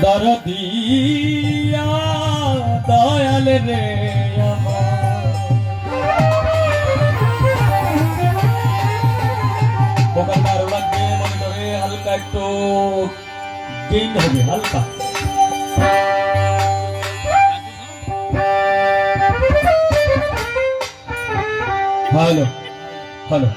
দরদিয়া দয়াল রে বোকাল দারু লাগবে মনে করে হালকা একটু গেইন হবে হালকা হ্যালো হ্যালো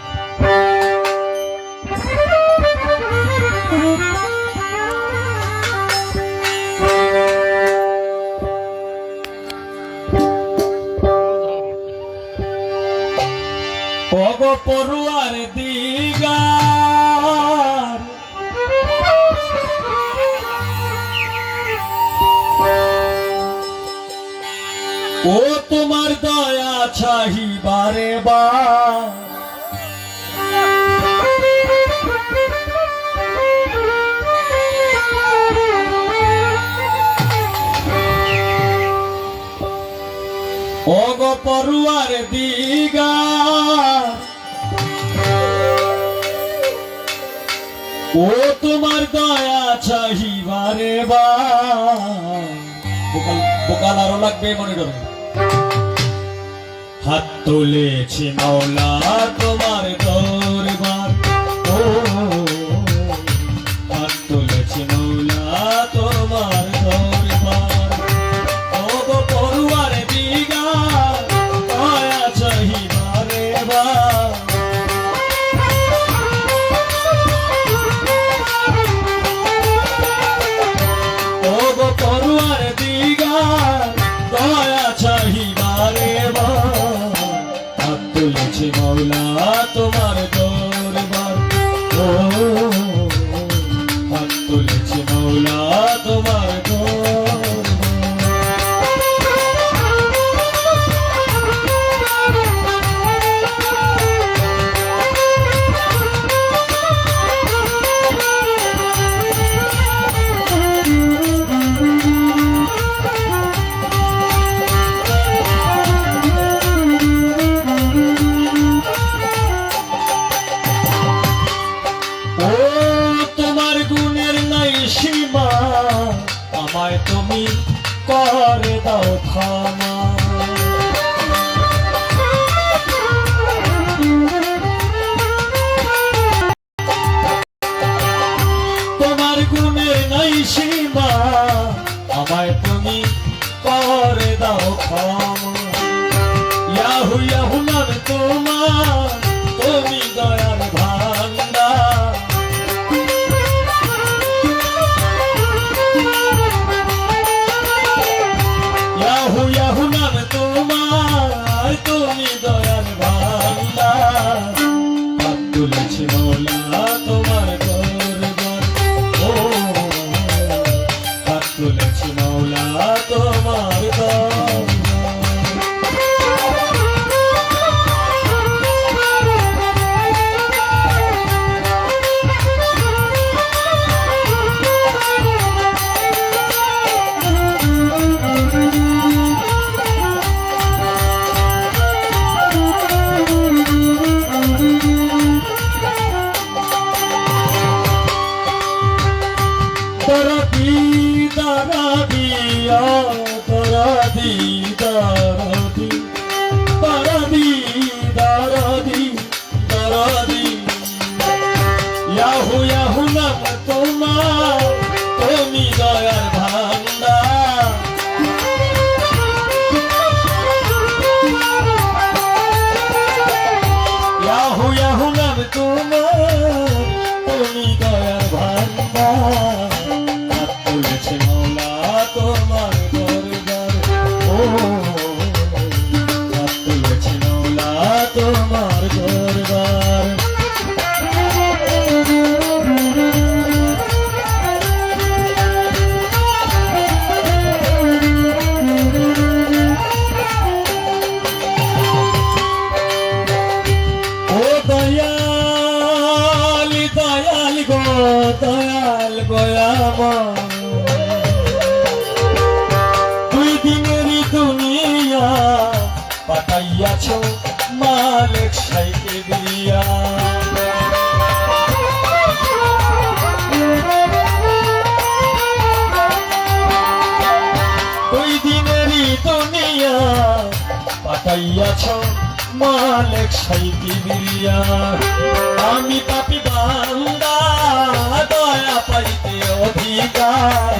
ওগো পড়ুয়ার দিগার ও তোমার দয়া চাহিবারে বা ওগো পড়ুয়ার দিগার ও তোমার দয়া চাহিবারে বা বোকাল আরো লাগবে মনে করে হাত তুলেছি মাওলা তোমার দরবার ও হাত তুলেছি মাওলা তোমার দরবার ও গো পড়ুয়ার দিগার দয়া চাহিবারে বা ও গো পড়ুয়ার দিগার দয়া চাহিবারে বা হাত তুলেছি মাওলা তোমার দরবার ও হাত তুলেছি মাওলা তোমার আমায় তুমি করে দাও ক্ষমা তোমার গুণের নাই সীমা আমায় তুমি করে দাও ক্ষমা ইয়াহু ইয়াহু নাম তোমার তুমি দয়ার ভান্ডার ইয়াহু নাম তোমার তুমি দয়ার ভান্ডার হাত তুলেছি মাওলা তোমার দরবার ও হাত তুলেছি মাওলা তোমার দরবার দরদি দরদি দরদি দরদি দরদি দরদি দরদি ইয়াহু ইয়াহু নাম তোমার তুমি দয়ার ভান্ডার ইয়াহু ইয়াহু নাম তোমার তুমি দয়ার ভান্ডার তুলেছি মাওলা তোমার দরবার ও হাত তুলেছি মাওলা তোমার দরবার ও দয়াল দয়াল গো দয়াল গোয়ামা দুনিয়া পাঠাইয়াছ মালিক সাইকে দিয়া পাইয়াছ মালিক সাইকি বিরিয়া আমি পাপি বান্দা দয়া পাইতে অধিকার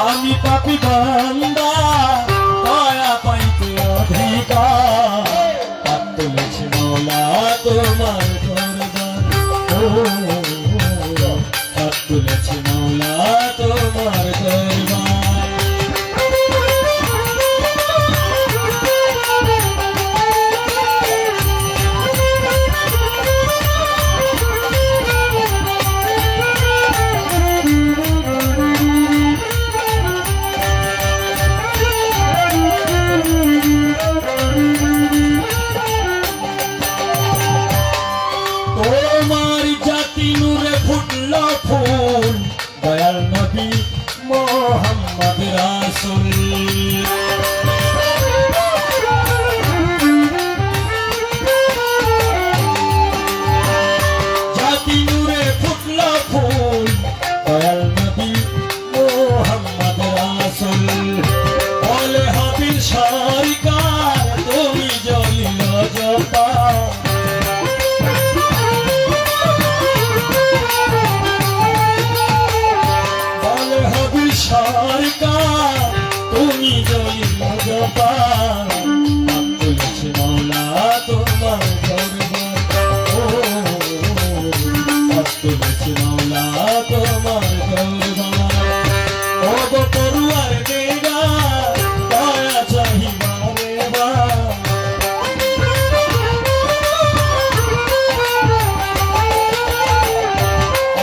আমি পাপি বান্দা দয়া পাইতে অধিকার হাত তুলেছি মৌলা তোমার দরবার হাত তুলেছি মৌলা তোমার দরবার তোমার জাতি নূরে ফুটল ফুল দয়াল নবী মোহাম্মদ রাসূল জাতি নূরে ফুটল ফুল দয়াল নবী মোহাম্মদ রাসূল বলে হাবিল সরকার তুমি জ্বলিল জপা সরকার তুমি জ্বলিল জপার হাত তুলেছি মৌলা তোমার দরবার হাত তুলেছি মৌলা তোমার দরবার ও গো পড়ুয়ার দেগা দয়া চাহিবা রে বা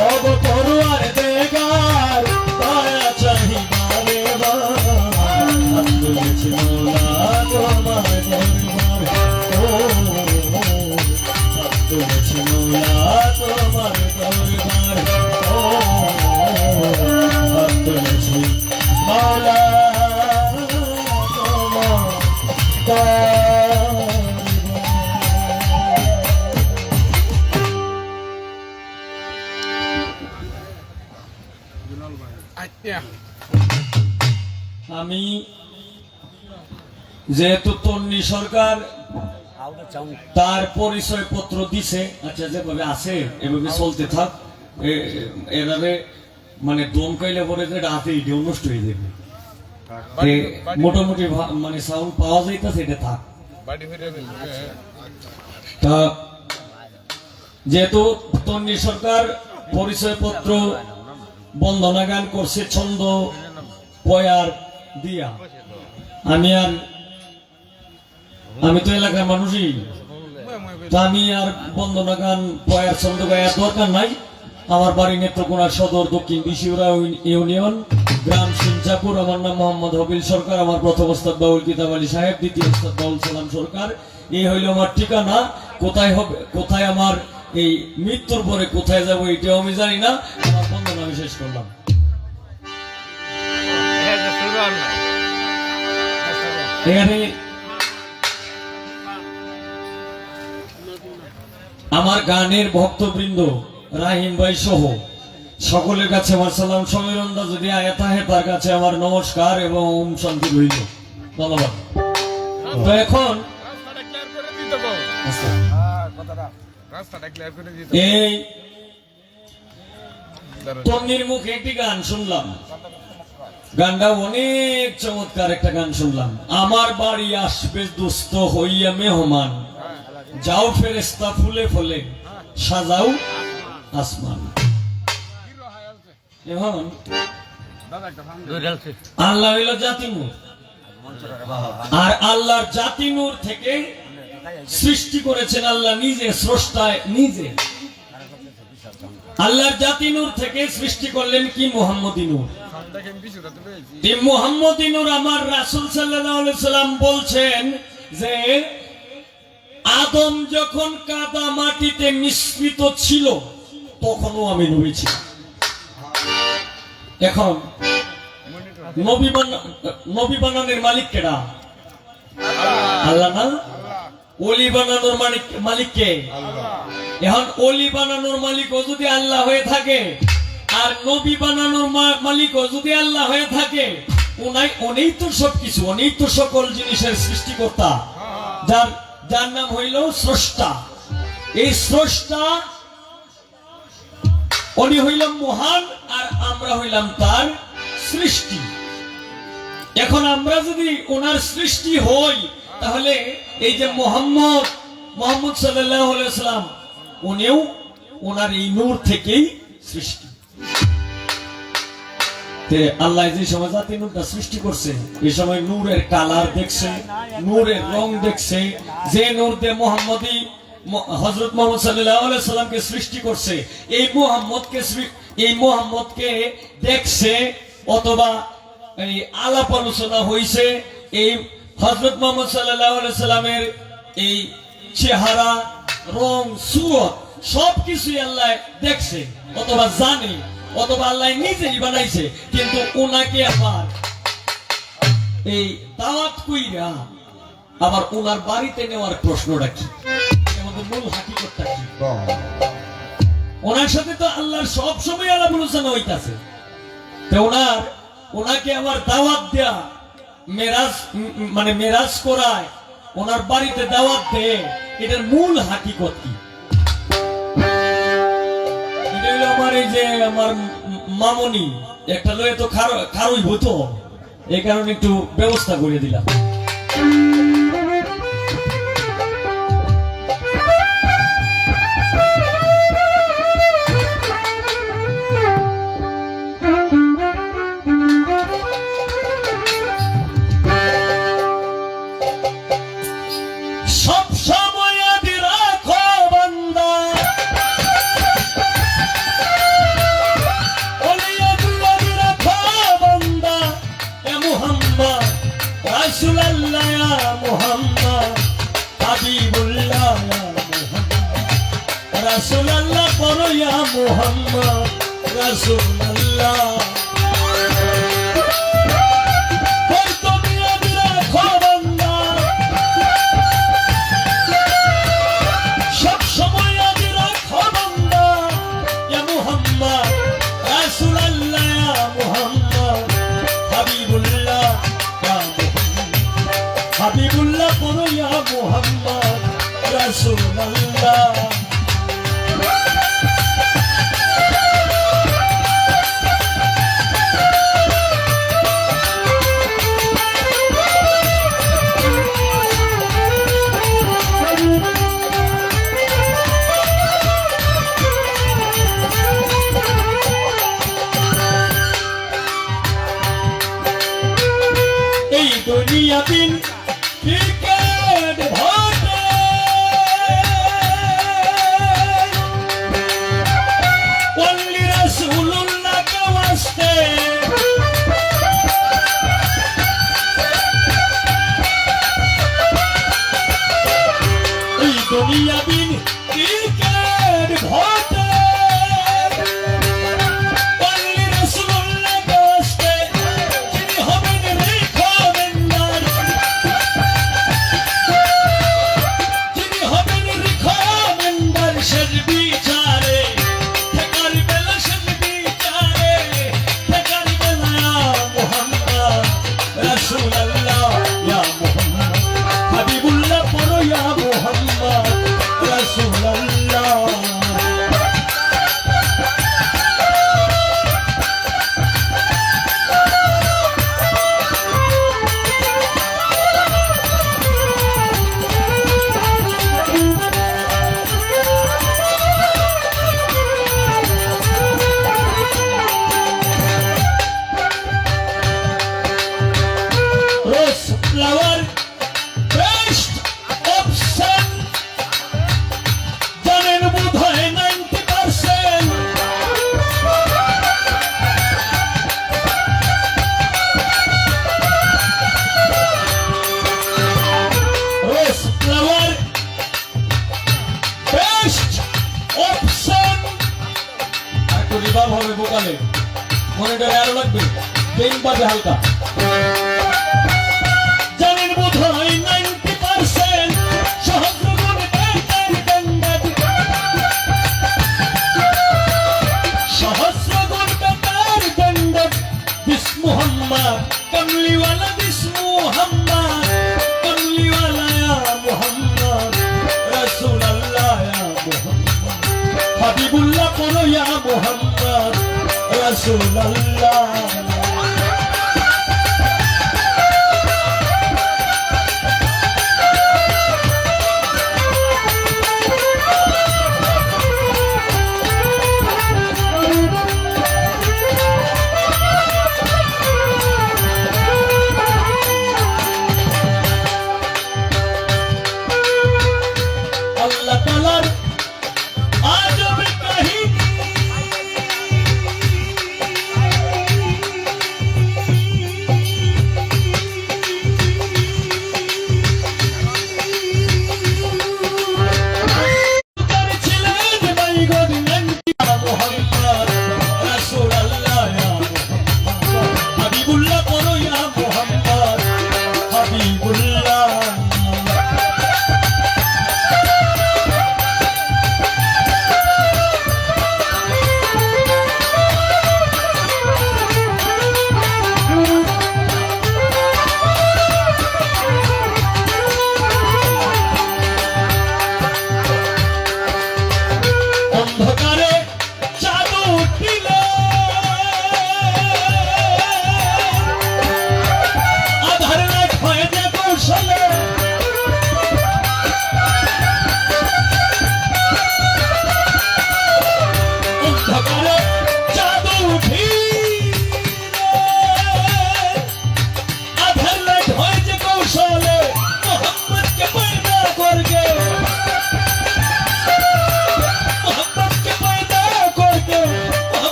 ও গো পড়ুয়ার দেগার দয়া চাহিবা রে বা হাত তুলেছি মৌলা তোমার দরবার হাত তুলেছি মৌলা তোমার দরবার হাত তুলেছি মৌলা তোমার দরবার আমি যেহেতু তন্নি সরকার তার পরিচয় পত্র দিছে আচ্ছা যেভাবে আছে এভাবে চলতে থাক এভাবে মানে দম কাইলে পরে যে রাতে এটা নষ্ট হয়ে যাবে মোটামুটি মানে সাউন্ড পাওয়া যাইতেছে এটা থাক তা যেহেতু তন্নি সরকার পরিচয় পত্র বন্দনা গান করছে ছন্দ পয়ার দিয়া আমি তো এলাকার মানুষই তো আমি আর বন্দনা গান পয়ার ছন্দ গায়ার দরকার নাই আমার বাড়ি নেত্রকোনা সদর দক্ষিণ বিশিউরা ইউনিয়ন গ্রাম সিনচাপুর আমার নাম মোহাম্মদ হবিল সরকার আমার প্রথম ওস্তাদ বাউল কিতাব আলী সাহেব দ্বিতীয় ওস্তাদ বাউল সালাম সরকার এই হইল আমার ঠিকানা কোথায় হবে কোথায় আমার এই মৃত্যুর পরে কোথায় যাবো এটাও আমি জানি না আমার বন্দনা আমি শেষ করলাম এখানে আমার গানের ভক্তবৃন্দ রাহিম ভাই সহ সকলের কাছে আমার সালাম সমীরন্দা যদি আয়াত আহে তার কাছে আমার নমস্কার এবং ওম শান্তি রইল ধন্যবাদ তো এখন এই তন্নির মুখে একটি গান শুনলাম গানটা অনেক চমৎকার একটা গান শুনলাম আমার বাড়ি আসবে দুস্থ হইয়া মেহমান যাও ফেরেশতা ফুলে ফুলে সাজাও আসমান এখন আল্লাহ হইল জাতি নূর আর আল্লাহর জাতি নূর থেকে সৃষ্টি করেছেন আল্লাহ নিজে স্রষ্টায় নিজে আল্লাহর জাতি নূর থেকে সৃষ্টি করলেন কি মুহাম্মদী নূর এই মুহাম্মদী নূর আমার রাসূল সাল্লাল্লাহু আলাইহি সাল্লাম বলছেন যে আদম যখন কাদা মাটিতে মিশ্রিত ছিল তখনও আমি নবী ছিলাম এখন নবী বানানোর মালিক কেডা আল্লাহ না ওলি বানানোর মালিক কে এখন ওলি বানানোর মালিক ও যদি আল্লাহ হয়ে থাকে আর নবী বানানোর মালিকও যদি আল্লাহ হয়ে থাকে, উনি তো সবকিছু, উনি তো সকল জিনিসের সৃষ্টিকর্তা, যার নাম হইল স্রষ্টা। এই স্রষ্টা উনি হইলাম মহান, আর আমরা হইলাম তার সৃষ্টি। এখন আমরা যদি ওনার সৃষ্টি হই, তাহলে এই যে মোহাম্মদ সাল্লাল্লাহু আলাইহি ওয়াসাল্লাম, উনিও ওনার এই নূর থেকেই সৃষ্টি। আল্লাহ যে সময় জাতি নূরটা সৃষ্টি করছে, এই সময় নূরের কালার দেখছে, নূরের রং দেখছে, যে নূর দিয়ে হযরত মুহাম্মদ সাল্লাল্লাহু আলাইহি সাল্লামকে সৃষ্টি করছে, এই মুহাম্মদকে দেখছে, অথবা এই আলাপ আলোচনা হইছে, এই হযরত মুহাম্মদ সাল্লাল্লাহু আলাইহি সাল্লামের এই চেহারা, রং, সুরত সবকিছু আল্লাহ দেখছে, অথবা জানে, অথবা আল্লাহ নিজেই বানাইছে। কিন্তু ওনাকে আবার এই দাওয়াত কইরা আবার ওনার বাড়িতে নেওয়ার প্রশ্নটা কি, আমাদের মূল হাকিকতটা কি? ওনার সাথে তো আল্লাহর সব সময় আলাপ আলোচনা হইতাছে, তো ওনাকে আবার দাওয়াত দেয়া, মেরাজ করায়, ওনার বাড়িতে দাওয়াত দেয়, এটার মূল হাকিকত কি? এটা হলো আমার এই যে আমার মামনি একটা লয়ে তো খারুই হতো, এই কারণে একটু ব্যবস্থা করে দিলাম। রাসূলুল্লাহ পড়ো ইয়া মুহাম্মদ, রাসূলুল্লাহ তুমি আদি রাখো বান্দা, সব সময় আদি রাখো বান্দা, ইয়া মুহাম্মদ, রাসূলুল্লাহ, ইয়া মুহাম্মদ, হাবিবুল্লাহ, ইয়া মুহাম্মদ, হাবিবুল্লাহ পড়ো ইয়া মুহাম্মদ, রাসূলুল্লাহ। দুনিয়া বিন ক্রিকেট ভোটে ওনলি রাসূলুল্লাহ কে ওয়াস্তে, এই দুনিয়া বিন ক্রিকেট ভোটে ওনলি রাসূলুল্লাহ কে ওয়াস্তে, যিনি হবেন হবে বোকালে, মনিটরে আরো লাগবে, পেন পাবে হালকা। জানেন বোধ হয় 90% সহস্রগুণ সহস্রগুণ मोहम्मद कमली वाला विष्णु मोहम्मद कमली वाला या मोहम्मद रसूल अल्लाह या मोहम्मद हबीबुल्लाह पढ़ो या मोहम्मद रसूल अल्लाह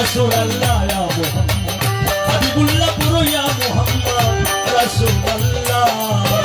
रसूल अल्लाह या मोहम्मद हबीबुल्लाह पढ़ो या मोहम्मद रसूल अल्लाह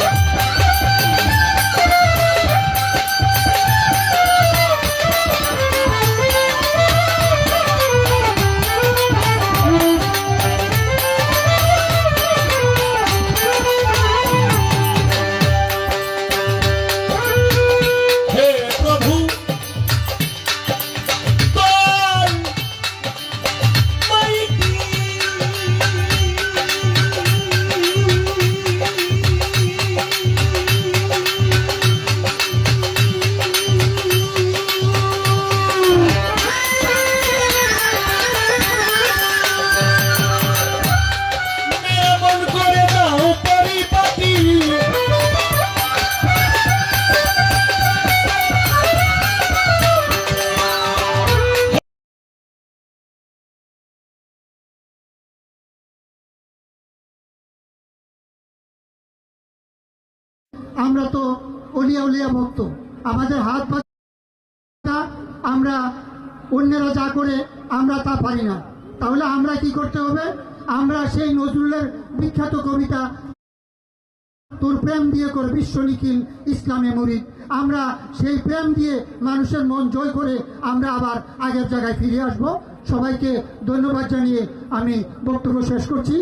আমরা তো ওলিয়া উলিয়া ভক্ত আমাদের হাত পা আমরা অন্যরা যা করে আমরা তা পারি না তাহলে আমরা কি করতে হবে আমরা সেই নজরুলের বিখ্যাত কবিতা তোর প্রেম দিয়ে করে বিশ্ব নিখিল ইসলামে মুরিদ আমরা সেই প্রেম দিয়ে মানুষের মন জয় করে আমরা আবার আগের জায়গায় ফিরে আসব সবাইকে ধন্যবাদ জানিয়ে আমি বক্তব্য শেষ করছি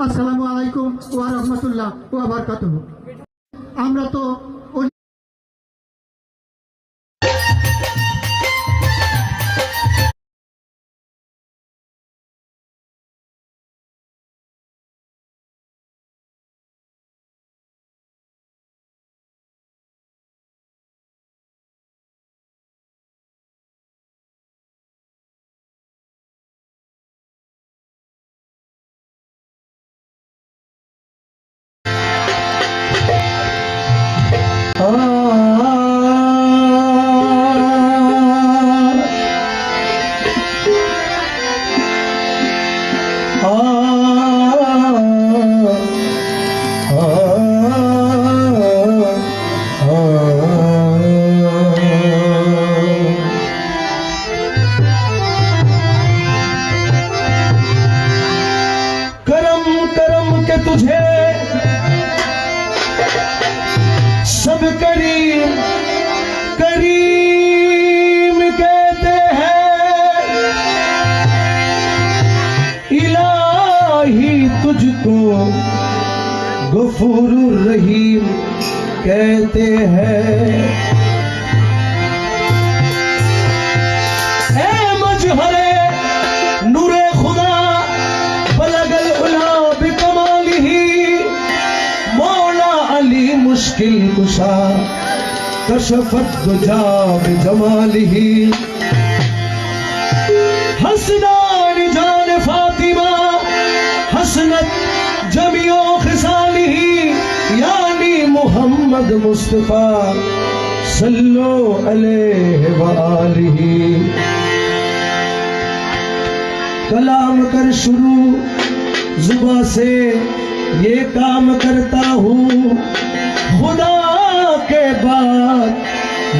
আসসালামু আলাইকুম ওয়া রাহমাতুল্লাহ ওয়া বারাকাতুহু আমরা তো तुझे सब करीम करीम कहते हैं इलाही तुझको गफूर रहीम कहते हैं कशफत दुजा बिजमालिही हसनान जान फातिमा हसनत जमियो खिसालिही यानी मोहम्मद मुस्तफा सल्लो अलैहि व आलिही। कलाम कर शुरू जुबां से ये काम करता हूँ, खुदा के बाद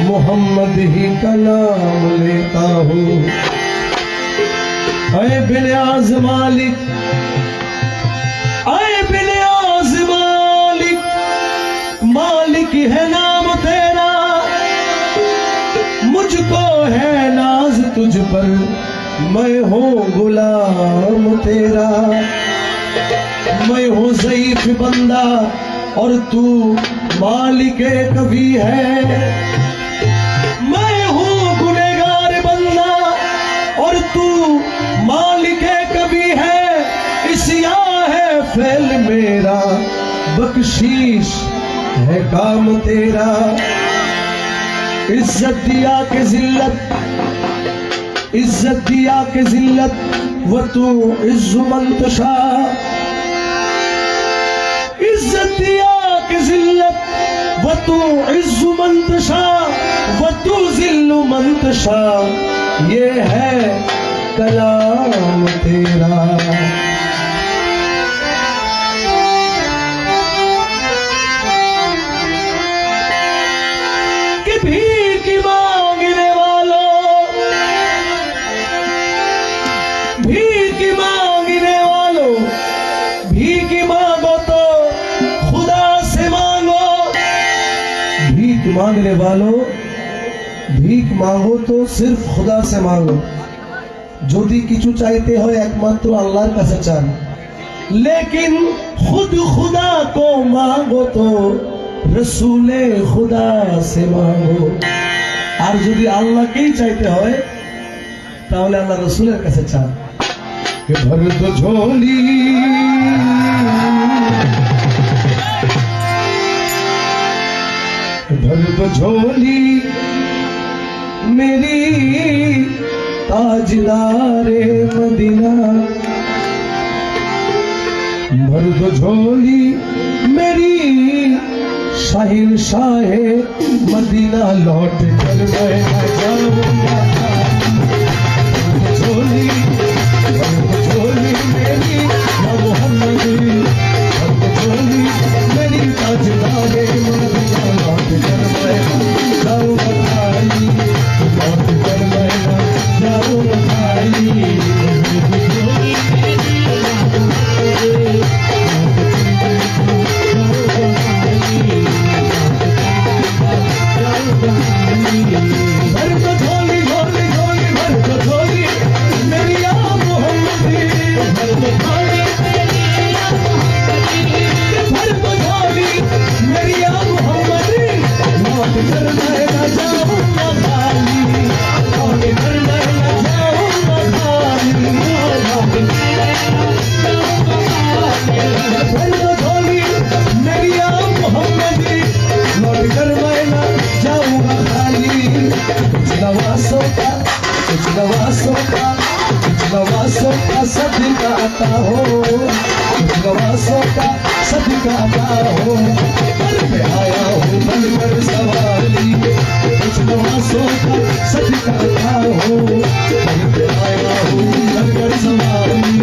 मोहम्मद ही का नाम लेता हूँ। ऐ बिनियाज मालिक, ऐ बिनियाज मालिक, मालिक है नाम तेरा, मुझको है नाज तुझ पर, मैं हूँ गुलाम तेरा। मैं हूँ ज़ईफ बंदा और तू मालिक कभी है, मैं हूँ गुनहगार बंदा और तू मालिक कभी है। इसिया है फैल मेरा, बख्शीश है काम तेरा। इज्जत दिया के जिल्लत, इज्जत दिया के जिल्लत, व तू इज्जु मंतशा। इज्जत दिया के जिल्लत, व तू इज्जु मंतशा, व तू जिल्लु मंतशा। ये है कलाम तेरा। कि भीख की मांगने वालों, भीख मांगने वालों, भीख मांगो तो खुदा से मांगो। भीख मांगने वालों, भीख मांगो तो सिर्फ खुदा से मांगो। যদি কিছু চাইতে হয় একমাত্র আল্লাহর কাছে চান, लेकिन खुद खुदा को मांगो तो रसूले खुदा से मांगो। আর যদি আল্লাহকেই চাইতে হয় তাহলে আল্লাহ রসুলের কাছে চান। कि भर दो झोली, भर दो झोली मेरी ताजदारे मदीना, भर दो झोली मेरी शाहिन शाहे मदीना, लौट कर मैं न जाऊंगा। झोली झोली मेरी या मोहम्मद, झोली मेरी ताजदारे मदीना, लौट कर मैं न जाऊंगा खाली, लौट कर मैं न जाऊंगा खाली। भर को झोली झोली झोली, भर को झोली मेरी या मोहम्मदी, भर को झोली भर को झोली मेरी या मोहम्मदी, लौट कर मैं न जाऊंगा खाली, लौट कर मैं न जाऊंगा खाली। भर को झोली मेरी या मोहम्मदी, लौट कर मैं न जाऊंगा खाली। कुछ नवासों का, कुछ नवासों का, कुछ नवासों का सदका आता हो, कुछ नवासों का सदका आता हो। घर पे आया हूँ बनकर सवारी, कुछ नवासों का सदका आता हो, घर पे आया हूँ बनकर सवारी।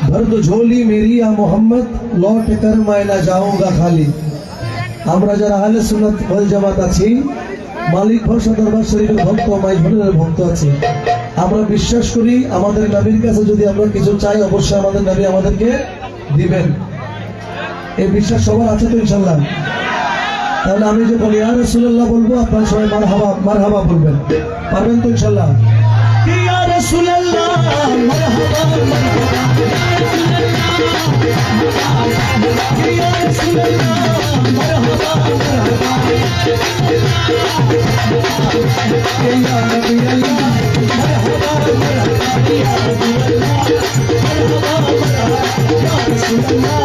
भर दो झोली मेरी या मोहम्मद, लौट कर मैं ना जाऊंगा खाली। আমরা যারা আহলে সুন্নাত ওয়াল জামাত আছি, মালিক ভরসা দরবার শরীফের ভক্ত, মাই ঝুলের ভক্ত আছি, আমরা বিশ্বাস করি আমাদের নবীর কাছে যদি আমরা কিছু চাই অবশ্যই আমাদের নবী আমাদেরকে দিবেন। এই বিশ্বাস সবার আছে তো ইনশাল্লাহ? তাহলে আমি যে বলি ইয়া রাসূলুল্লাহ বলবো, আপনারা সবাই মারহাবা বলবেন, পারবেন তো ইনশাল্লাহ? ইয়া রাসূলুল্লাহ মারহাবা ইয়া রাসূলুল্লাহ মারহাবা ইয়া নবী আল্লাহ মারহাবা ইয়া নবী আল্লাহ মারহাবা ইয়া রাসূলুল্লাহ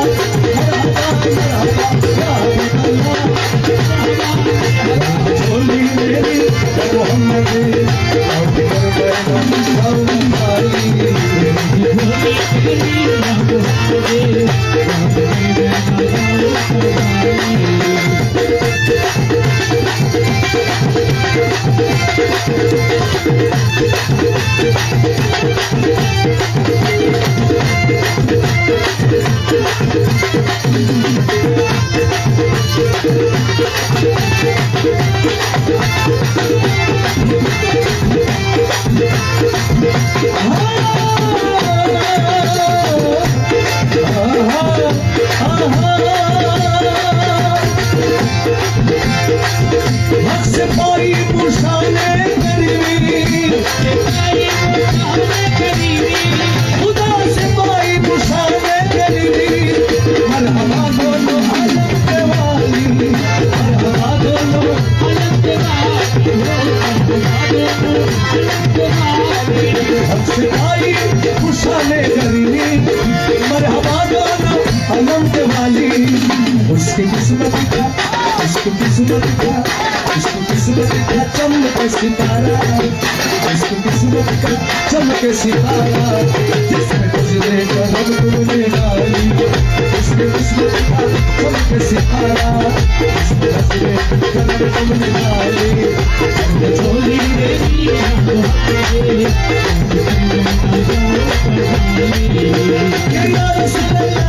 उसकी किस्मत का चमके सितारा, उसकी किस्मत का चमके सितारा, जिसमें गुजरे करम तुमने डाली, उसकी किस्मत का चमके सितारा, जिसमें गुजरे करम तुमने डाली, झोली मेरी या रसूलल्लाह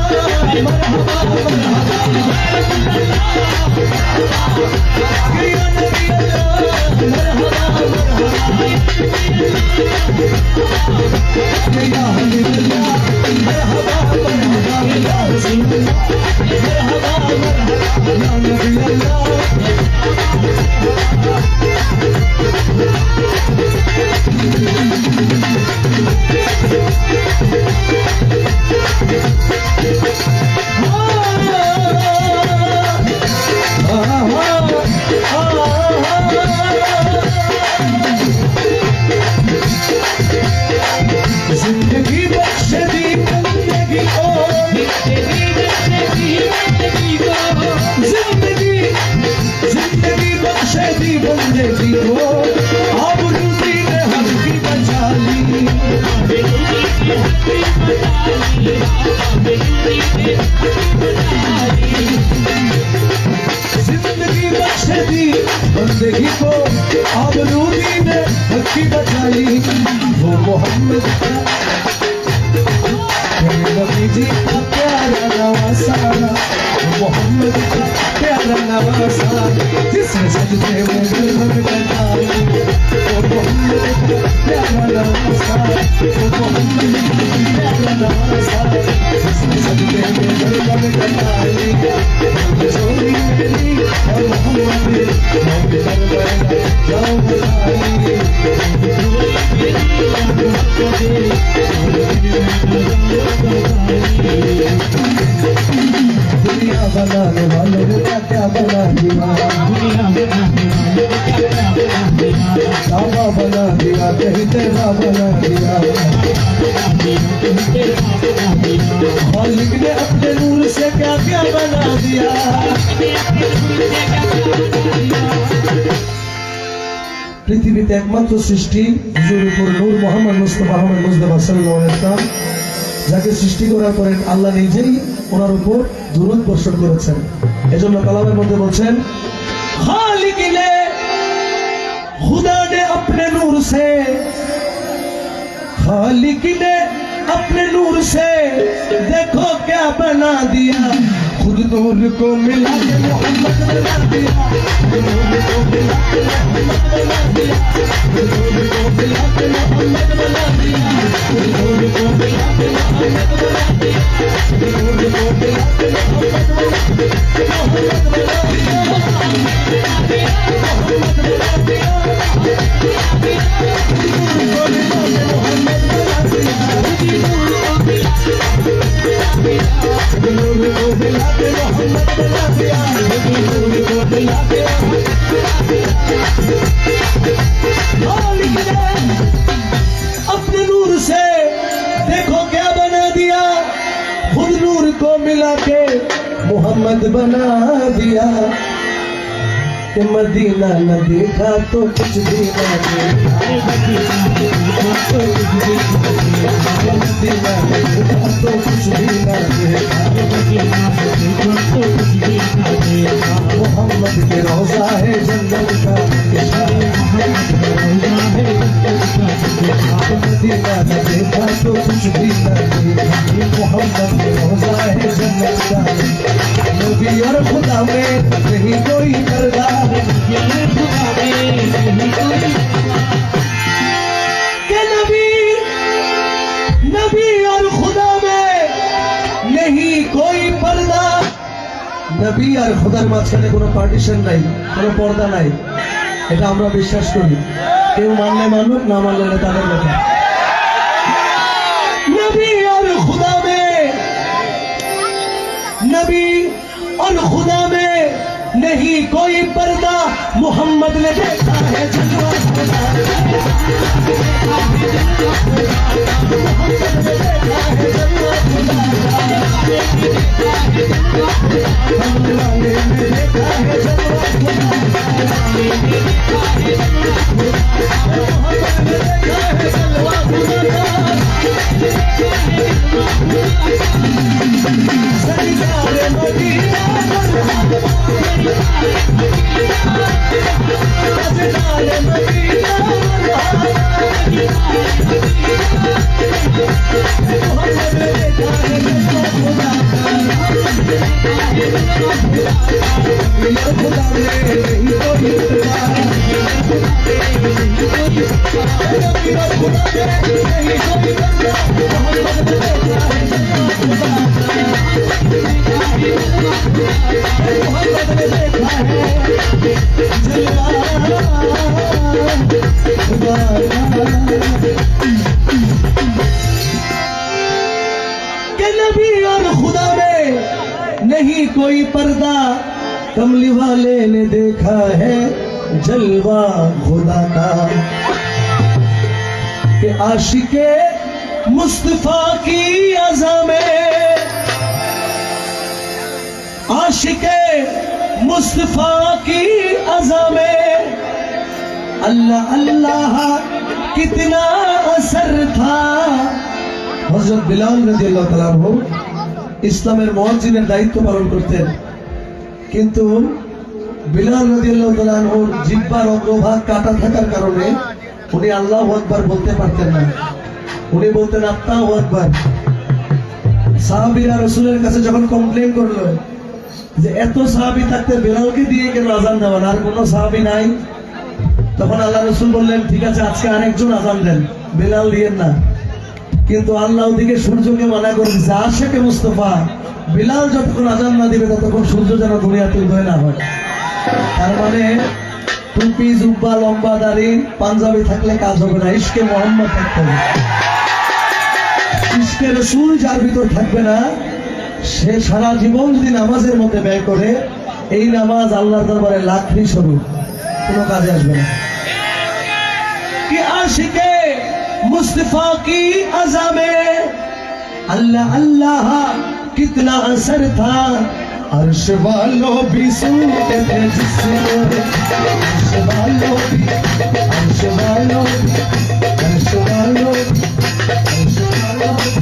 जिंदगी बख्श दी बंदगी को, जिंदगी बख्श दी बंदगी को, अब रूठी ने हल्की बचा ली, जिंदगी बख्श दी बंदगी को, अब रूठी ने हल्की बचा ली, वो मोहम्मद नबी जी का प्यारा नवासा, मोहम्मद का प्यारा नवासा, जिसने सजदे में दिल भर डाली, वो मोहम्मद का प्यारा नवासा, वो मोहम्मद का प्यारा नवासा, जिसने सजदे में दिल भर डाली, चोरी मेरी और मोहम्मद मौत करवाए जाओ बुलाई, दुनिया बनाने वालों ने क्या बना दिया, काबा बना दिया, कहीं तेरा बना दिया, खालिक ने अपने नूर से क्या क्या बना दिया। পৃথিবীতে একমাত্র সৃষ্টি হুজুর নূর মোহাম্মদ মুস্তাফা আহমদ মুজতবা সাল্লাল্লাহু আলাইহি ওয়াসাল্লাম, যাকে সৃষ্টি করার পরে আল্লাহ নিজেই ওনার উপর দুরূদ বর্ষণ করেছেন। এজন্য কালামের মধ্যে বলছেন, খালিক ने खुदा ने अपने नूर से, खालिक ने अपने नूर से देखो क्या बना दिया, खुद नूर को मिला के मोहम्मद बना दिया, नूर को मिला के मोहम्मद बना दिया, नूर को मिला के मोहम्मद बना दिया, नूर को मिला के मोहम्मद बना दिया, नूर को मिला के मोहम्मद बना दिया। अपने नूर से देखो क्या बना दिया, खुद नूर को मिला के मोहम्मद बना दिया। कि मदीना न देखा तो कुछ भी न देखा, मदीना न देखा तो कुछ भी न देखा। मोहम्मद के रोजा है जन्नत का, मदीना न देखा तो कुछ भी न देखा। मोहम्मद के रोजा है जन्नत का। नबी और खुदा में नहीं कोई पर्दा, के नबी और खुदा में नहीं कोई पर्दा। নবী আর খোদার মাঝখানে কোনো পার্টিশন নাই, কোনো পর্দা নাই, এটা আমরা বিশ্বাস করি। কেউ মানলে মানুক, না মানলে তাদের কথা। নবী আর খুদা মে, নবী और खुदा में नहीं कोई पर्दा। मोहम्मद ने देखा है जलवा खुदा, मोहम्मद ने देखा है जलवा खुदा, ने देखा है जलवा खुदा, मोहम्मद ने देखा है जलवा खुदा। सरकार मदीना नबी और खुदा में नहीं कोई पर्दा। कमली वाले ने देखा है जलवा खुदा का, कि आशिके मुस्तफा की अज़ा में, आशिके मुस्तफा की अज़ा में अल्लाह अल्लाह कितना असर था। হযরত বিলাল রাদিয়াল্লাহু তাআলা আনহু ইসলামের মুয়াজ্জিনের দায়িত্ব পালন করতেন, কিন্তু বিলাল রাদিয়াল্লাহু তাআলা আনহুর জিহ্বার অগ্রভাগ কাটা থাকার কারণে উনি আল্লাহু আকবার বলতে পারতেন না। উনি বলতেন আল্লাহু আকবার। সাহাবীরা রাসূলের কাছে যখন কমপ্লেইন করলো যে এত সাহাবী থাকতে বিলালকে দিয়ে কেন আযান দেওয়া, আর কোনো সাহাবী নাই, তখন আল্লাহ রাসূল বললেন ঠিক আছে আজকে আরেকজন আযান দেন, বিলাল দিয়েন না। কিন্তু আল্লাহ ওদিকে সূর্যকে মানা করে দিচ্ছে, আশিকে মুস্তাফা বিলাল যতক্ষণ আযান না দিবে ততক্ষণ সূর্য যেন দুনিয়াতে উদয় না হয়। তার মানে টুপি জুব্বা লম্বা দাড়ি পাঞ্জাবি থাকলে কাজ হবে না, ইশকে মোহাম্মদ থাকতে হবে। ইশকে রাসূল যার ভিতর থাকবে না, সে সারা জীবন যদি নামাজের মধ্যে ব্যয় করে, এই নামাজ আল্লাহর দরবারে লাখরি স্বরূপ, কোনো কাজে আসবে না। কি আশিকে मुस्तफा की अज़ा में अल्लाह अल्लाह कितना असर था। अर्श वालों भी सुनते थे जिसको, अर्श वालों भी, अर्श वालों भी, अर्श वालों भी, अर्श वालों भी,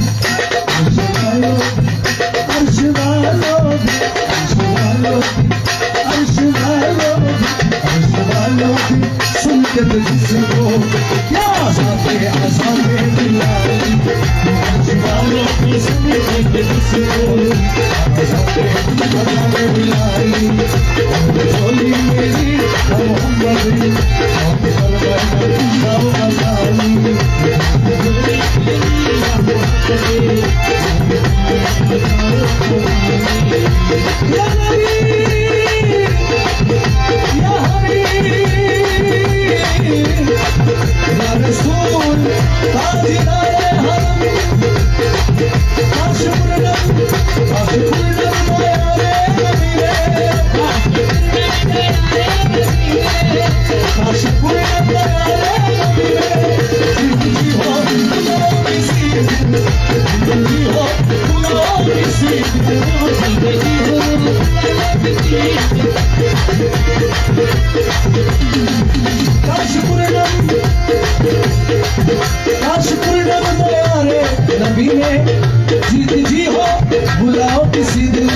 अर्श वालों भी, अर्श वालों भी, अर्श वालों भी, अर्श वालों भी, अर्श वालों भी सुनते थे जिसको। क्या आज़ादे आज़ादे बिलाली, अर्श वालों भी सुनते थे जिसको। आज़ादे आज़ादे बिलाली, मेरी मोहम्मद नबी ने जीत जी हो बुलाओ किसी दिन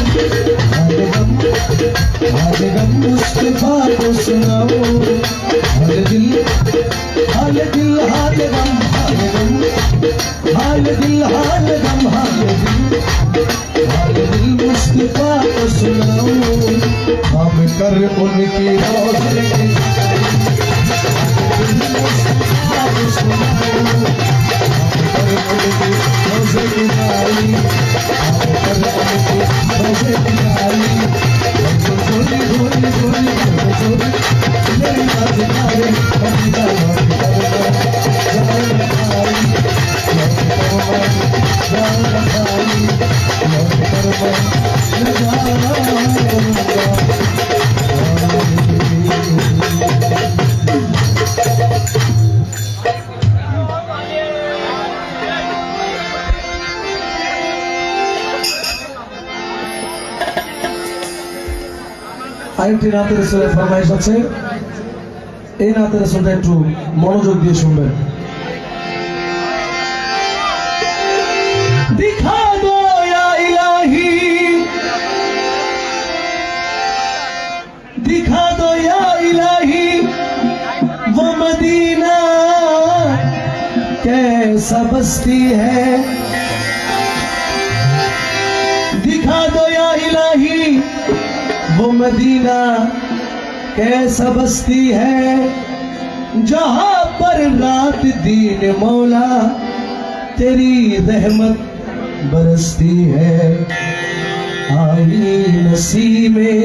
हाल गम मुस्तफा को सुनाओ हाल दिल हाल दिल हाल गम हाल गम हाल दिल हाल गम हाल दिल मुस्तफा को सुनाओ हम कर उनकी रोशनी मुस्तफा को सुनाओ আরেকটি নাতের রসুলের ফরমাইশ আছে, এই নাতের রসুলটা একটু মনোযোগ দিয়ে শুনবেন। दिखा दो या इलाही दिखा दो या इलाही वो मदीना कैसा बस्ती है दिखा दो या इलाही वो मदीना कैसा बस्ती है जहां पर रात दिन मौला तेरी रहमत बरसती है आई नसीमे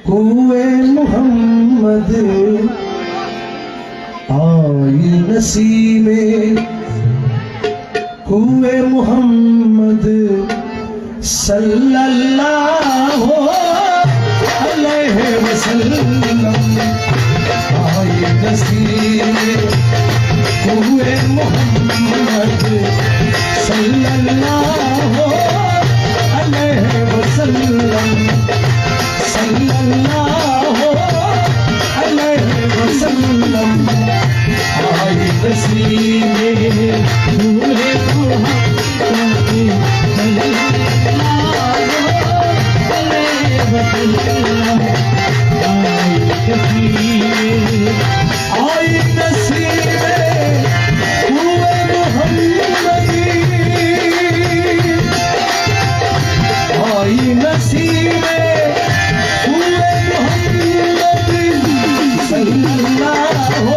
कुए मोहम्मद आई नसीमे कुए मोहम्मद सल्लल्लाहु अलैहि वसल्लम आई नसीमे कुए मोहम्मद सल्लल्लाहु अलैहि वसल्लम सल्लल्लाहु अलैहि वसल्लम आई नसीमे कुए मोहम्मद सल्लल्लाहु अलैहि वसल्लम आई नसीमे हुए मोहम्मदी आई नसीमे हुए मोहम्मदी सल्लल्लाहु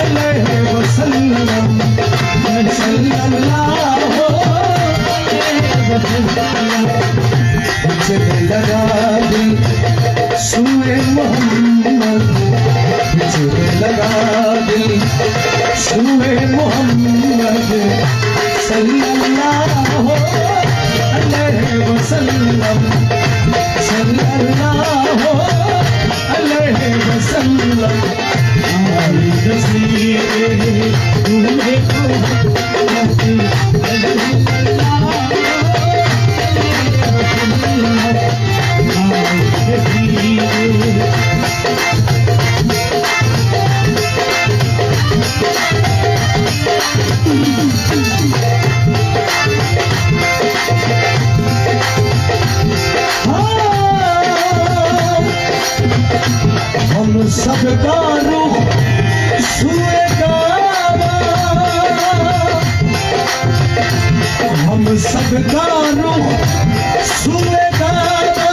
अलैहि वसल्लम सल्लल्लाहु अलैहि वसल्लम मुझे लगा दिल सुए मोहम्मद मुझे लगा दिल सुए मोहम्मद सल्लल्लाहु अलैहि वसल्लम सल्लल्लाहु अलैहि वसल्लम आई नसीबे तुम्हें हम सबका रुख सुए काबा हम सबका रुख सुए काबा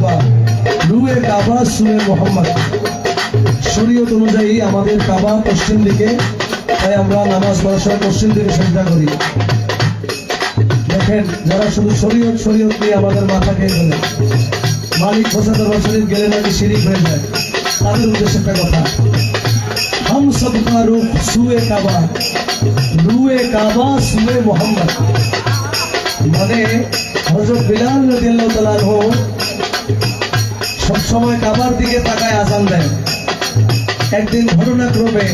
কাবা, রুয়ে কাবা সুয়ে মোহাম্মদ। শরীয়ত অনুযায়ী আমাদের কাবা পশ্চিম দিকে, তাই আমরা নামাজ পড়ার সময় পশ্চিম দিকে সেজদা করি। দেখেন, যারা শুধু শরীয়ত শরীয়ত নিয়ে আমাদের মাথা খেয়ে গেলে, মালিক 75 বছরের গেলে নাকি শিরিক হয়ে যায়, তাদের উদ্দেশ্যে একটা কথা, हम सबका रुख सुए काबा, रुए काबा सुए मोहम्मद। মানে হযরত বিলাল রাদিয়াল্লাহু তাআলা আনহু সব সময় কাবার দিকে তাকায় আযান দেন। একদিন ঘটনাক্রমে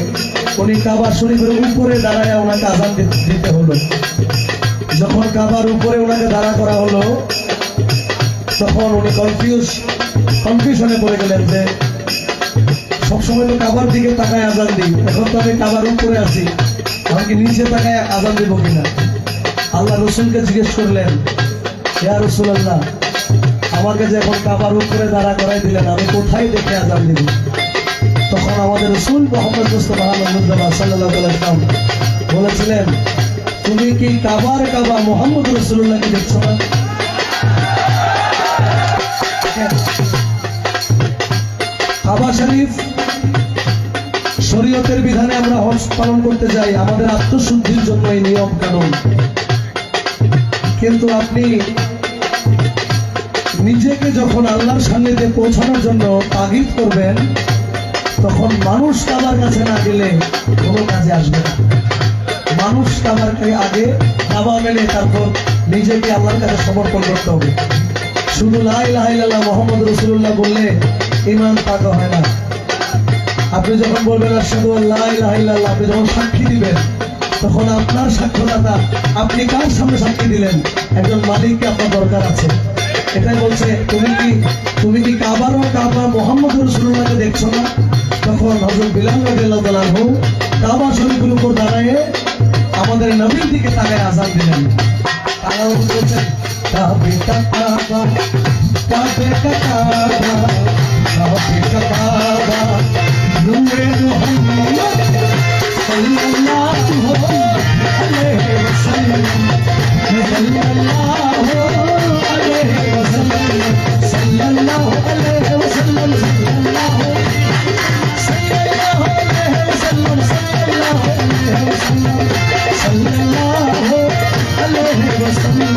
উনি কাবা শরীফের উপরে দাঁড়ায় ওনাকে আযান দিতে হলো। যখন কাবার উপরে ওনাকে দাঁড়া করা হলো, তখন উনি কনফিউশনে পড়ে গেলেন যে সবসময় তো কাবার দিকে তাকায় আযান দিই, এখন তো আমি কাবার উপরে আছি, আমাকে নিচে তাকায় আযান দিব কিনা। আল্লাহ রসুলকে জিজ্ঞেস করলেন, ইয়া রাসূলুল্লাহ, আমাকে যে এখন কাবার উপরে দাঁড়া করাই দিলেন, আমি কোথায় দেখে আযান দিব? তখন আমাদের রাসূল মুহাম্মদ মুস্তাফা সাল্লাল্লাহু আলাইহি ওয়াসাল্লাম বলেছিলেন, তুমি কি কাবার কাবা মুহাম্মদ রাসূলুল্লাহকে দেখছো না? কাবা শরীফ শরীয়তের বিধানে আমরা হজ পালন করতে যাই, আমাদের আত্মশুদ্ধির জন্য এই নিয়ম কানুন। কিন্তু আপনি নিজেকে যখন আল্লাহর সান্নিধ্যে পৌঁছানোর জন্য তাগিদ করবেন, তখন মানুষ কাবার কাছে না গেলে কোনো কাজে আসবে না। মানুষ কাবার আগে কাবা মেলে তারপর নিজেকে আল্লাহর কাছে সমর্পণ করতে হবে। শুধু লা ইলাহা ইল্লাল্লাহ মুহাম্মদ রাসূলুল্লাহ বললে ঈমান পাকা হয় না। আপনি যখন বলবেন আশহাদু আল্লা ইলাহা ইল্লাল্লাহ, আপনি যখন সাক্ষী দিবেন, তখন আপনার সাক্ষ্যদাতা আপনি কার সামনে সাক্ষী দিলেন? একজন মালিককে আপনার দরকার আছে। এটাই বলছে, তুমি কি কাবার ও কাবা মুহাম্মদ রাসূলুল্লাহকে দেখছো না? তখন হযরত বিলাল রাদিয়াল্লাহু তাআলা আনহু কাবা শরীফের উপর দাঁড়িয়ে আমাদের নবীর দিকে তাকায় আযান দিলেন। তারা বলছেন, কাবে কা কাবা, কাবে কা কাবা, কাবে কা কাবা, নূরে মুহাম্মদ সাল্লাল্লাহু আলাইহি ওয়াসাল্লাম, সাল্লাল্লাহু আলাইহি ওয়াসাল্লাম, সাল্লাল্লাহু আলাইহি ওয়াসাল্লাম, সাল্লাল্লাহু আলাইহি ওয়াসাল্লাম, সাল্লাল্লাহু আলাইহি ওয়াসাল্লাম,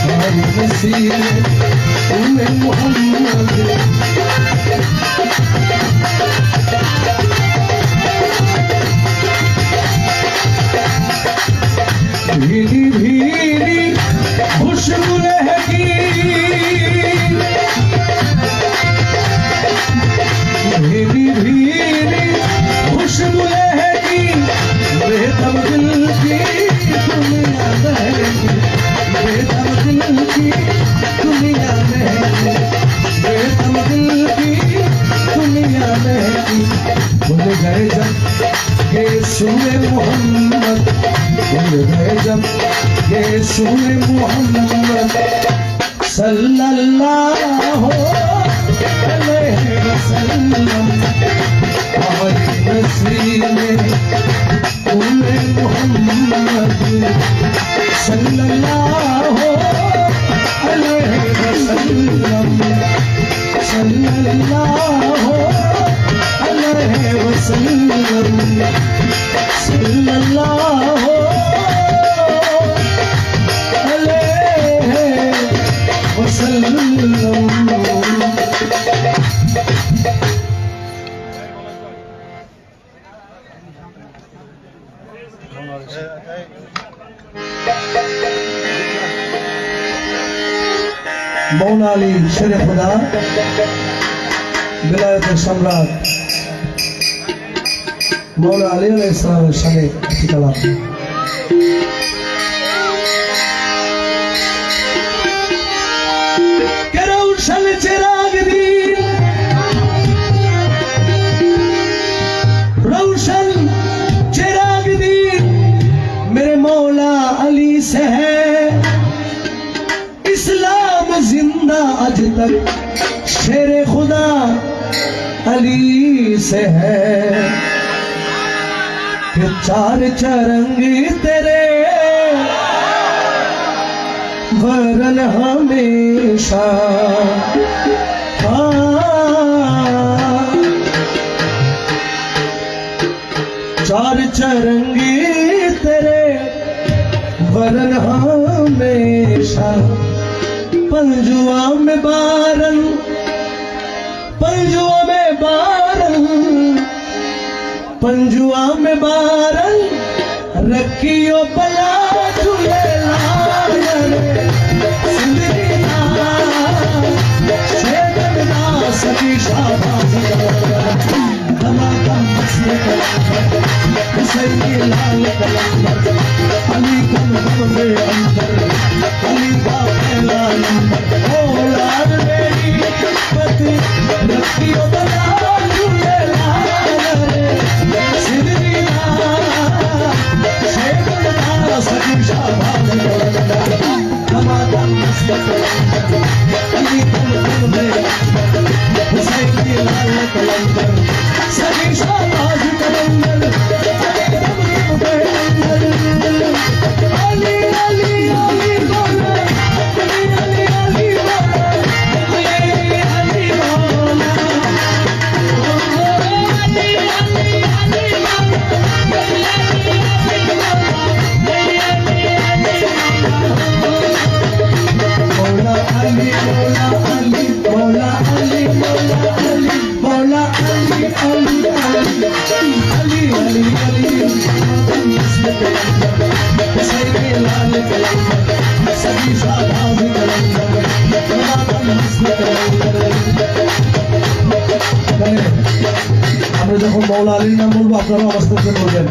সারি নসিব উম্মে মুহাম্মদ। भीड़ी भीड़ी खुशबू लहकी, भीड़ी भीड़ी खुशबू लहकी, बेदम दिल की दुनिया महकी, बेदम दिल की दुनिया महकी, बेदम दिल की दुनिया महकी। भूल गए जब ये सूए मोहम्मद, भूल गए जब ये सूए मोहम्मद सल्लल्लाहु अलैहि वसल्लम, हमारी नसीब में सूए मोहम्मद सल्लल्लाहु अलैहि वसल्लम, सल्लल्लाहु अलैहि वसल्लम, सल्लल्लाहु अलैहि वसल्लम। मौला अली शेर खुदा विलायतेर सम्राट मौला अली अलैहिस सालामेर शाने একটি কালাম। के रोशन चिराग दी, रोशन चिराग दी मेरे मौला अली से है, इस्लाम जिंदा आज तक शेर खुदा अली से है। कि चार चरंगी तेरे वरन हमेशा चार चरंगी तेरे वरन हमेशा पंजुआ में बारन पंजुआ में बारन पंजुआ में बारन रखियो बला झूले सभी शाबाश धमाधम हुसैनी लाल कलंदर अली कम में अंदर अली का पहला नंबर ओ लाल मेरी पति रखियो बला झूले सभी शाबाश धमाधम अली कम में हुसैनी लाल कलंदर सभी शाबाश कलंदर अली अली अली बोले अली अली अली बोले अली अली बोले अली अली अली मौला अली मौला अली मौला अली मौला अली मौला अली अली अली अली अली हुसैनी लाल कलंदर सभी शाबाश कलंदर আমরা যখন মৌলা আলীর নাম বলবো আপনারা আওয়াজ করতে বলবেন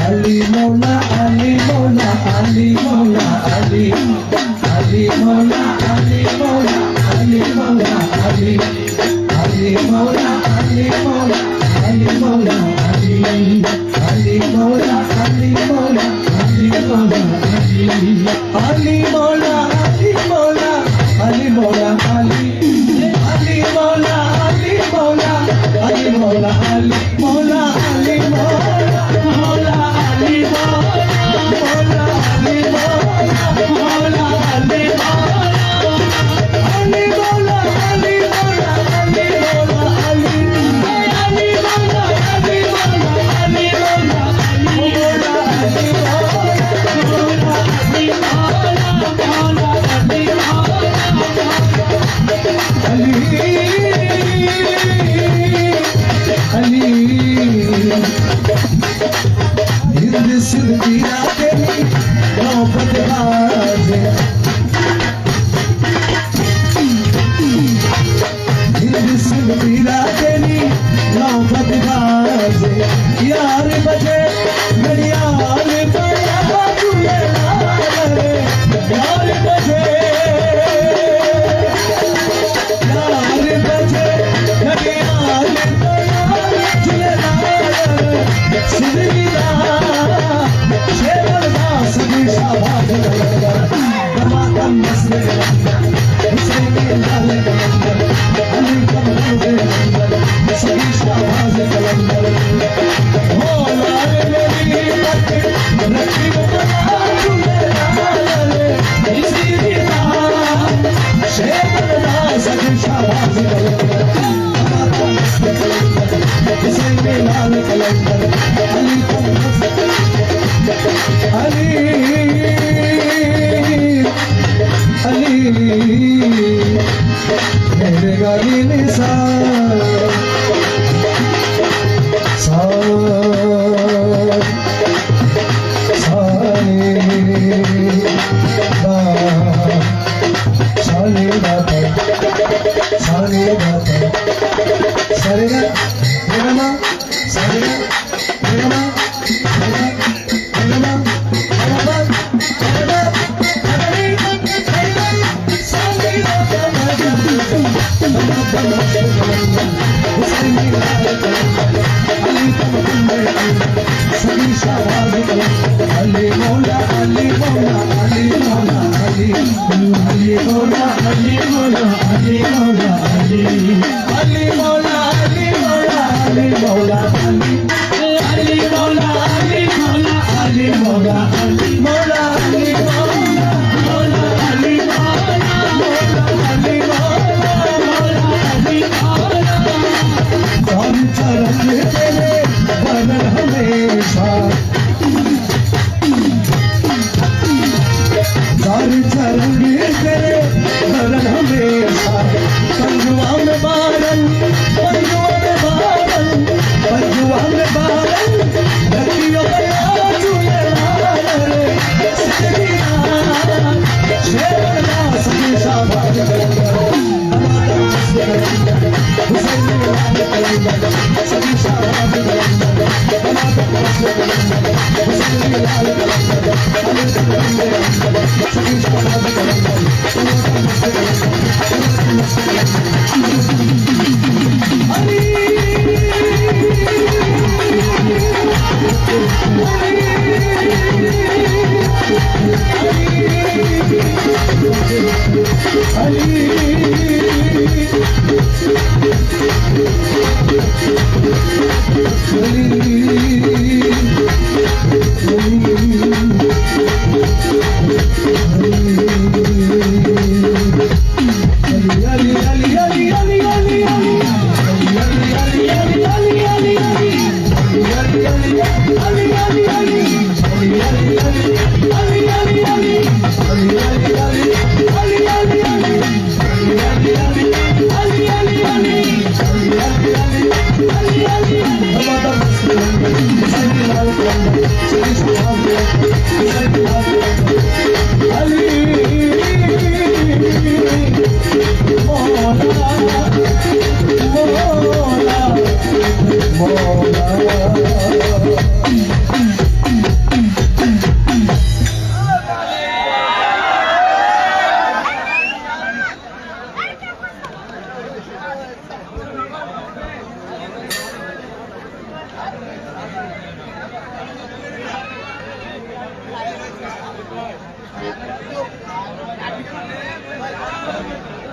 আলী মৌলা আলী মৌলা আলী মৌলা আলী আলী মৌলা আলী মৌলা আলী মৌলা আলী আলী মৌলা আলী মৌলা আলী মৌলা আলী আলী মৌলা আলী মৌলা আলী মৌলা আলী মৌলা আলী মৌলা আলী মৌলা আলী আলী মৌলা আলী মৌলা আলী মৌলা আলী মৌলা আলী মৌলা আলী মৌলা আলী মৌলা আলী আলী মৌলা আলী মৌলা আলী মৌলা আলী আলী মৌলা আলী মৌলা আলী মৌলা মৌলা আলী মৌলা আলী अली हिंद सिंधी राते मोहब्बत बाजे हिंद सिंधी राते मोहब्बत बाजे यार बजे घड़ियाल बजा झूले यार बजे घड़ियाल सभी शाबाश धमाधम मस्ती हुसैनी लाल कलंदर अली कम सभी शाबाश कलंदर हो लाल मेरी पति रखी बना झूले इसी शेखरदा सभी शाबाश कलंदर धमाधम मस्ती हुसैनी लाल कलंदर अली कम अली अली मेरे गाली निसार सभी शाबाश अली मौला अली मौला अली मौला अली अली मौला अली मौला अली मौला अली अली मौला अली मौला अली मौला अली अली मौला अली मौला अली मौला अली मौला अली मौला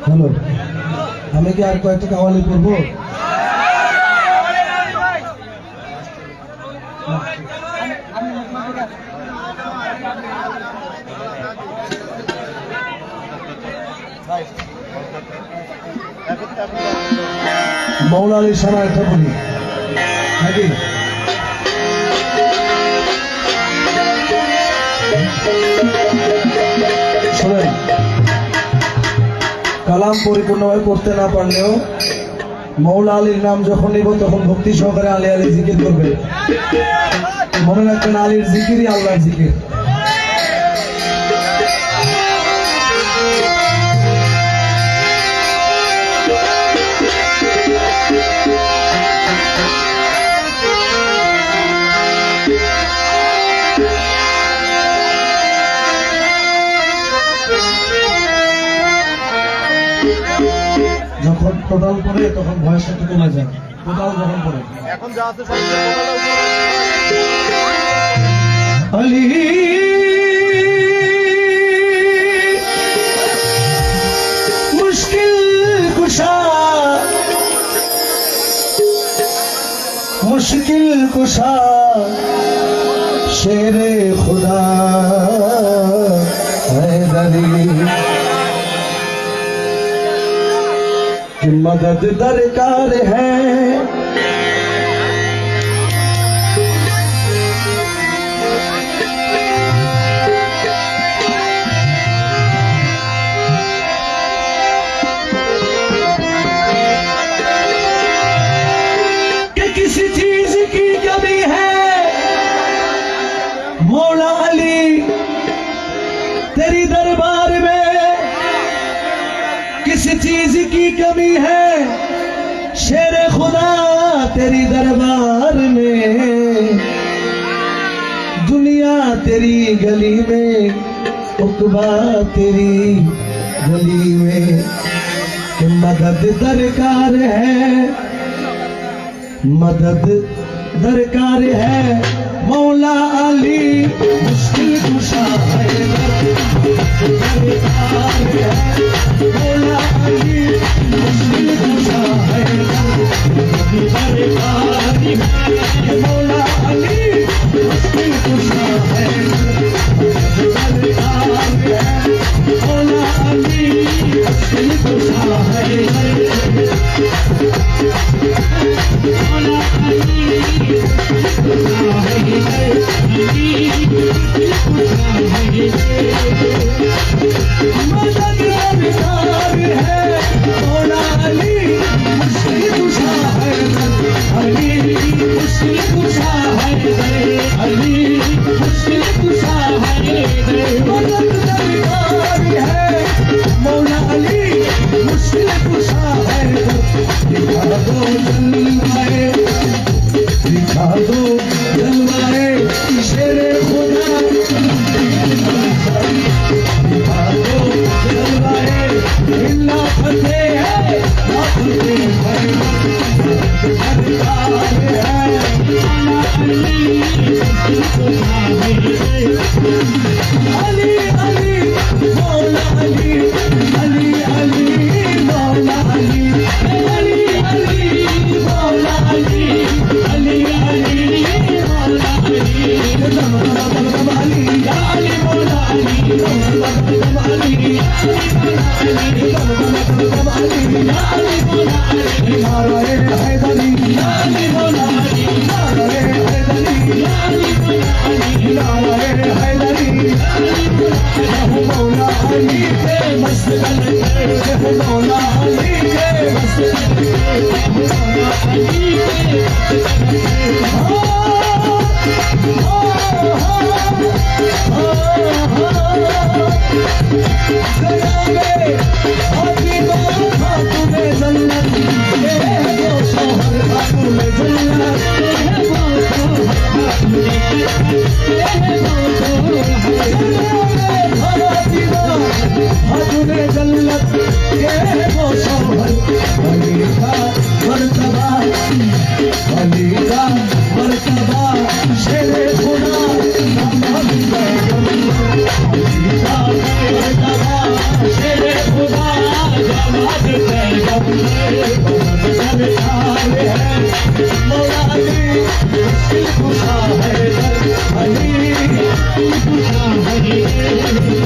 হ্যালো, আমি কি আর কয়েকটা কাওয়ালি করবো? মৌলা আলী সারা একটা বলি নাকি? শোনেন, কালাম পরিপূর্ণভাবে করতে না পারলেও মৌলা আলীর নাম যখন নিব তখন ভক্তি সহকারে আলী আলী জিকির করবে। মনে রাখবেন, আলীর জিকিরই আল্লাহর জিকির। যখন টোটাল করে তখন ভয়েসটা একটু কমে যায়। টোটাল যখন করে এখন যা আছে সব আলী মুশকিল কুশা, মুশকিল কুশা शेरे खुदा हैदरी की मदद दरकार है। कि किसी चीज की कमी है मौला अली तेरी दरबार में, किसी चीज की कमी है शेरे खुदा तेरी दरबार में। दुनिया तेरी गली में, उकबा तेरी गली में, कि मदद दरकार है, मदद दरकार है। मौला अली मुश्किल कुशा है, दरकार है। मौला अली मुश्किल कुशा है, दरकार है। मौला अली मुश्किल कुशा है, दरकार है। मौला अली मुश्किल कुशा है, मौला अली मदद दरकार है। मौला अली मुश्किल कुशा है, अली मुश्किल कुशा है, अली मुश्किल कुशा है। मदद दरकार है। मौला अली मुश्किल कुशा है, दो जलवाए, दिखा दो जलवाए शेरे खुदा, दिखा दो जलवाए इल्ला फतेह है, ना फतेह अली अली मौला अली, अली अली मौला अली, अली अली मौला अली, अली अली मौला अली, दम दम दम अली, या अली मौला अली, दम दम दम अली, अली दम दम अली, या अली मौला अली, नाराए हैदरी, या अली मौला अली, नाराए हैदरी, या अली मौला अली, नाराए हैदरी, रहु मौला अली के मस्त गले, रहु मौला अली के मस्त गले, रहु मौला अली के मस्त गले। फातिमा खातूने जन्नत, ये है वो शौहर खातूने जन्नत, ये है वो शौहर खातूने जन्नत, ये है वो शौहर फातिमा खातूने जन्नत, ये है वो शौहर। अली का मर्तबा, अली का मर्तबा शेरे खुदा, मोहम्मद पैगंबर, अली का मर्तबा शेरे खुदा, मोहम्मद पैगंबर, मोहम्मद सरकार है मौला अली, मुश्किल खुशा है अली, खुशा है अली।